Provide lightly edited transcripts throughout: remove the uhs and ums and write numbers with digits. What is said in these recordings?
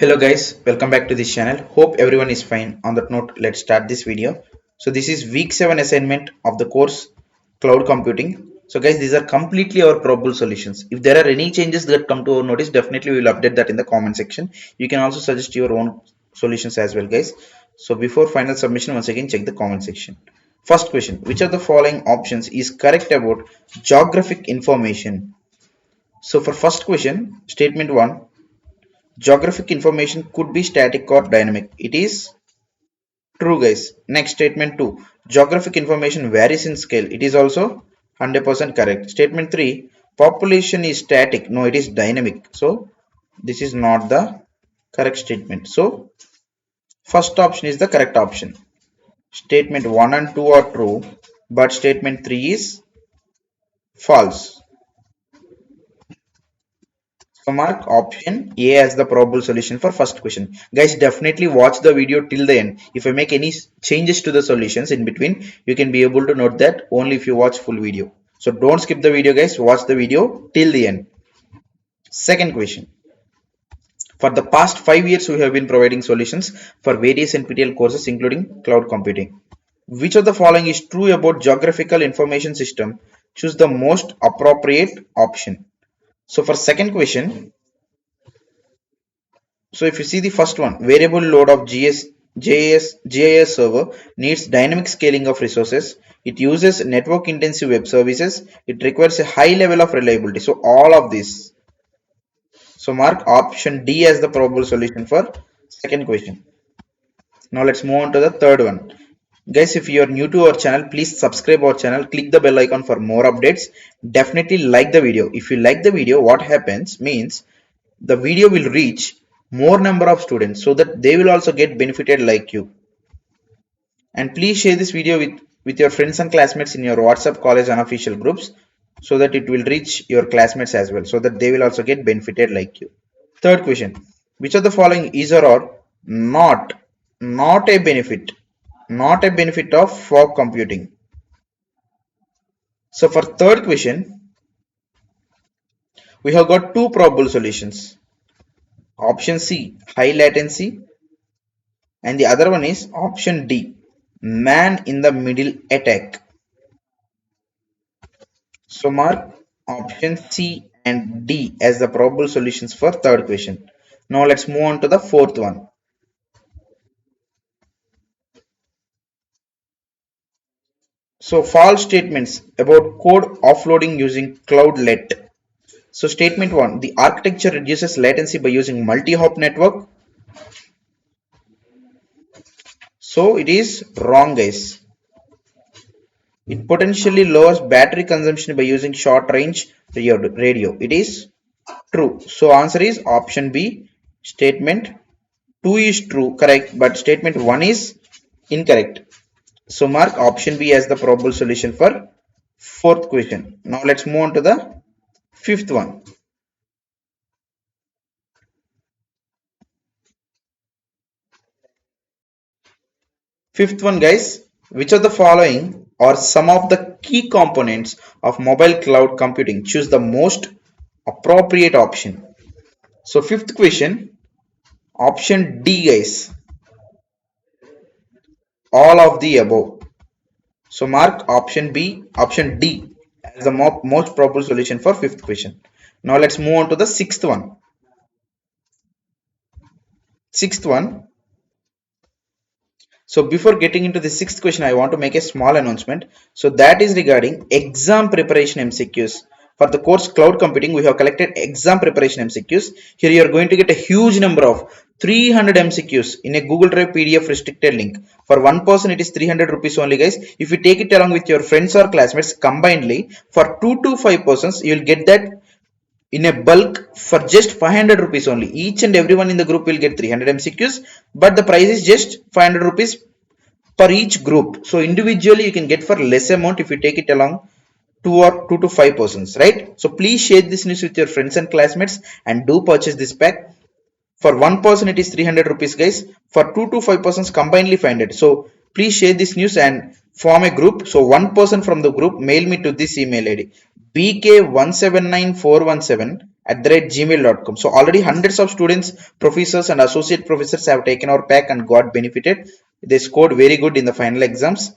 Hello guys, welcome back to this channel. Hope everyone is fine. On that note, let's start this video. So this is week 7 assignment of the course Cloud Computing. So guys, these are completely our probable solutions. If there are any changes that come to our notice, definitely we will update that in the comment section. You can also suggest your own solutions as well guys. So before final submission, once again check the comment section. First question, which of the following options is correct about geographic information? So for first question, statement 1, geographic information could be static or dynamic. It is true guys. Next statement 2. Geographic information varies in scale. It is also 100% correct. Statement 3. Population is static. No, it is dynamic. So this is not the correct statement. So first option is the correct option. Statement 1 and 2 are true, but statement 3 is false. So mark option A as the probable solution for first question. Guys, definitely watch the video till the end. If I make any changes to the solutions in between, you can be able to note that only if you watch full video. So don't skip the video guys, watch the video till the end. Second question. For the past 5 years, we have been providing solutions for various NPTEL courses including cloud computing. Which of the following is true about geographical information system? Choose the most appropriate option. So for second question, so if you see the first one, variable load of GIS server needs dynamic scaling of resources. It uses network intensive web services. It requires a high level of reliability. So all of this. So mark option D as the probable solution for second question. Now let's move on to the third one. Guys, if you are new to our channel, please subscribe our channel, click the bell icon for more updates. Definitely like the video. If you like the video, what happens means the video will reach more number of students so that they will also get benefited like you. And please share this video with your friends and classmates in your WhatsApp college unofficial groups so that it will reach your classmates as well, so that they will also get benefited like you. Third question, which of the following is or are not a benefit of fog computing? So for third question, we have got two probable solutions. Option C, high latency, and the other one is option D, man in the middle attack. So mark option C and D as the probable solutions for third question. Now let's move on to the fourth one. So false statements about code offloading using cloudlet. So statement 1, the architecture reduces latency by using multi-hop network. So it is wrong guys. It potentially lowers battery consumption by using short range radio. It is true. So answer is option B. Statement 2 is true, correct, but statement 1 is incorrect. So mark option B as the probable solution for fourth question. Now let's move on to the fifth one. Fifth one guys, which of the following are some of the key components of mobile cloud computing? Choose the most appropriate option. So fifth question, option D guys, all of the above. So mark option D as the most probable solution for fifth question. Now let's move on to the sixth one. So before getting into the sixth question, I want to make a small announcement. So that is regarding exam preparation MCQs. For the course Cloud Computing, we have collected exam preparation MCQs. Here you are going to get a huge number of 300 MCQs in a Google Drive PDF restricted link. For one person, it is 300 rupees only guys. If you take it along with your friends or classmates combinedly, for 2 to 5 persons, you will get that in a bulk for just 500 rupees only. Each and everyone in the group will get 300 MCQs, but the price is just 500 rupees per each group. So individually you can get for less amount if you take it along 2 to 5 persons, right? So please share this news with your friends and classmates and do purchase this pack. For one person it is 300 rupees guys. For 2 to 5 persons combinedly 500. So please share this news and form a group. So one person from the group mail me to this email ID. bk179417 @gmail.com. So already hundreds of students, professors and associate professors have taken our pack and got benefited. They scored very good in the final exams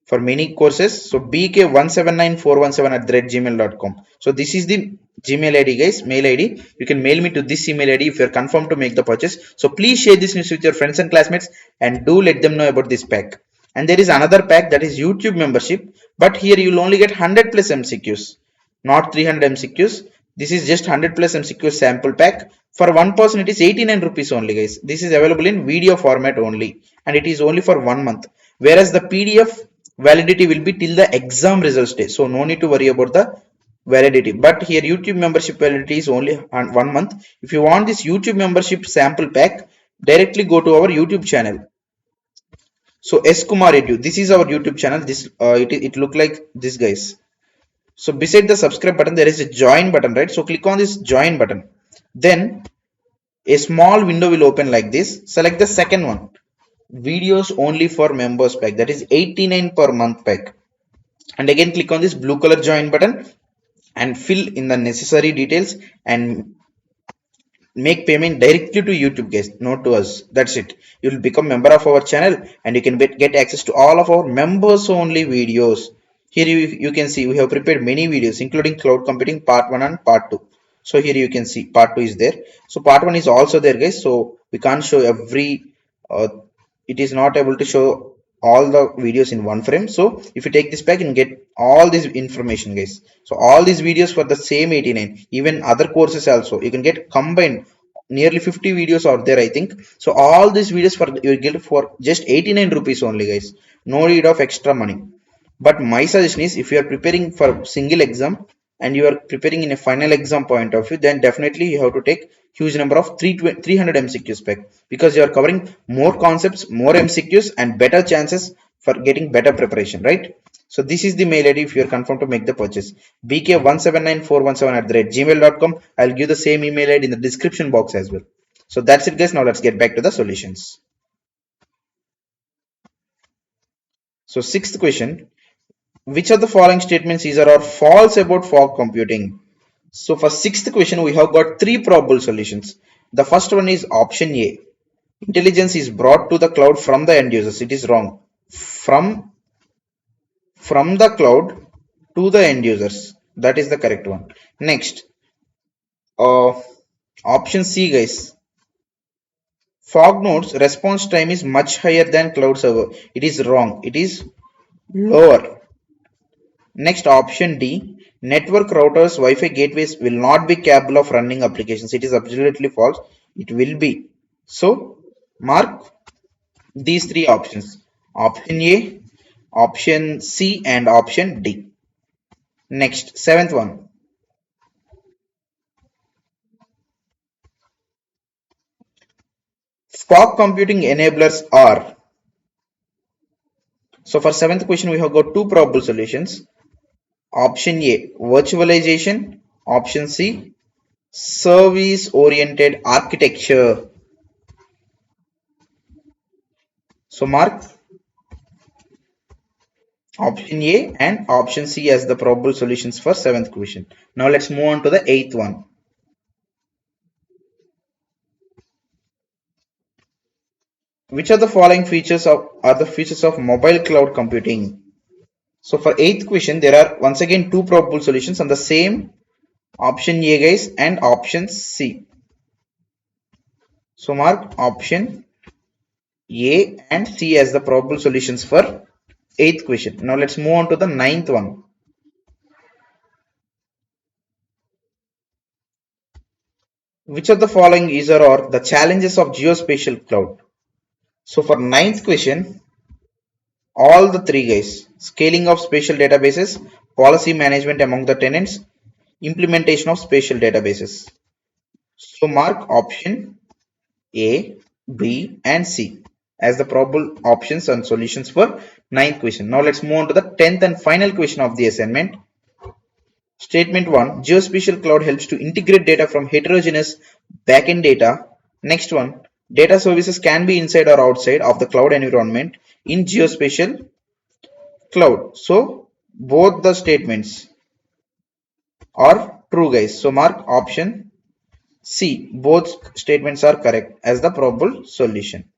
for many courses. So bk179417 @gmail.com. So this is the Gmail ID, guys, mail ID. You can mail me to this email ID if you're confirmed to make the purchase. So please share this news with your friends and classmates and do let them know about this pack. And there is another pack, that is YouTube membership, but here you will only get 100 plus MCQs, not 300 MCQs. This is just 100 plus MCQ sample pack. For one person it is 89 rupees only, guys. This is available in video format only, and it is only for 1 month, whereas the PDF validity will be till the exam results day. So no need to worry about the validity. But here YouTube membership validity is only on 1 month. If you want this YouTube membership sample pack, directly go to our YouTube channel. So S Kumar Edu, this is our YouTube channel. This it look like this, guys. So beside the subscribe button there is a join button, right? So click on this join button, then a small window will open like this. Select the second one, videos only for members pack, that is 89 per month pack, and again click on this blue color join button and fill in the necessary details and make payment directly to YouTube, guys, not to us. That's it. You will become member of our channel and you can get access to all of our members only videos. Here you can see we have prepared many videos including cloud computing part 1 and part 2. So here you can see part 2 is there. So part 1 is also there, guys. So we can't show every uh, it is not able to show all the videos in one frame. So if you take this pack, you can get all this information, guys. So all these videos for the same 89, even other courses also you can get combined. Nearly 50 videos are there, I think. So all these videos for you will get for just 89 rupees only, guys. No need of extra money. But my suggestion is, if you are preparing for single exam and you are preparing in a final exam point of view, then definitely you have to take huge number of 300 MCQs pack, because you are covering more concepts, more MCQs, and better chances for getting better preparation, right? So this is the mail ID if you are confirmed to make the purchase. bk179417 @gmail.com. I'll give the same email ID in the description box as well. So that's it, guys. Now let's get back to the solutions. So sixth question, which of the following statements is or are false about fog computing? So for sixth question, we have got three probable solutions. The first one is option A. Intelligence is brought to the cloud from the end users. It is wrong. From the cloud to the end users. That is the correct one. Next, uh, option C, guys. Fog nodes response time is much higher than cloud server. It is wrong. It is lower. Next, option D. Network routers, Wi-Fi gateways will not be capable of running applications. It is absolutely false. It will be. So, mark these three options. Option A, option C, and option D. Next, seventh one. Fog computing enablers are. So, for seventh question, we have got two probable solutions. Option A, virtualization. Option C, service oriented architecture. So, mark option A and option C as the probable solutions for seventh question. Now let's move on to the eighth one. Which are the following features are the features of mobile cloud computing? So for eighth question, there are once again two probable solutions on the same option A, guys, and option C. So mark option A and C as the probable solutions for eighth question. Now let's move on to the ninth one. Which of the following is or are the challenges of geospatial cloud? So for ninth question, all the three, guys: scaling of spatial databases, policy management among the tenants, implementation of spatial databases. So mark option A, B, and C as the probable options and solutions for ninth question. Now let's move on to the 10th and final question of the assignment. Statement 1, geospatial cloud helps to integrate data from heterogeneous backend data. Next one, data services can be inside or outside of the cloud environment in geospatial cloud. So both the statements. or true, guys. So mark option C. Both statements are correct as the probable solution.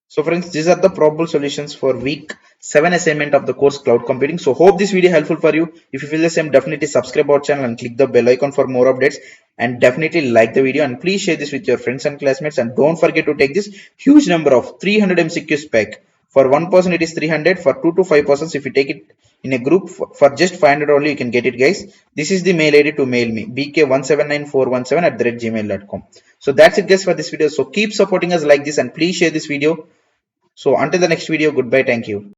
So friends, these are the probable solutions for week 7 assignment of the course Cloud Computing. So hope this video helpful for you. If you feel the same, definitely subscribe our channel and click the bell icon for more updates, and definitely like the video, and please share this with your friends and classmates, and don't forget to take this huge number of 300 MCQs pack. For one person it is 300, for 2 to 5 persons if you take it in a group for just 500 only you can get it, guys. This is the mail ID to mail me, bk179417@gmail.com. So that's it, guys, for this video. So keep supporting us like this, and please share this video. So until the next video, goodbye. Thank you.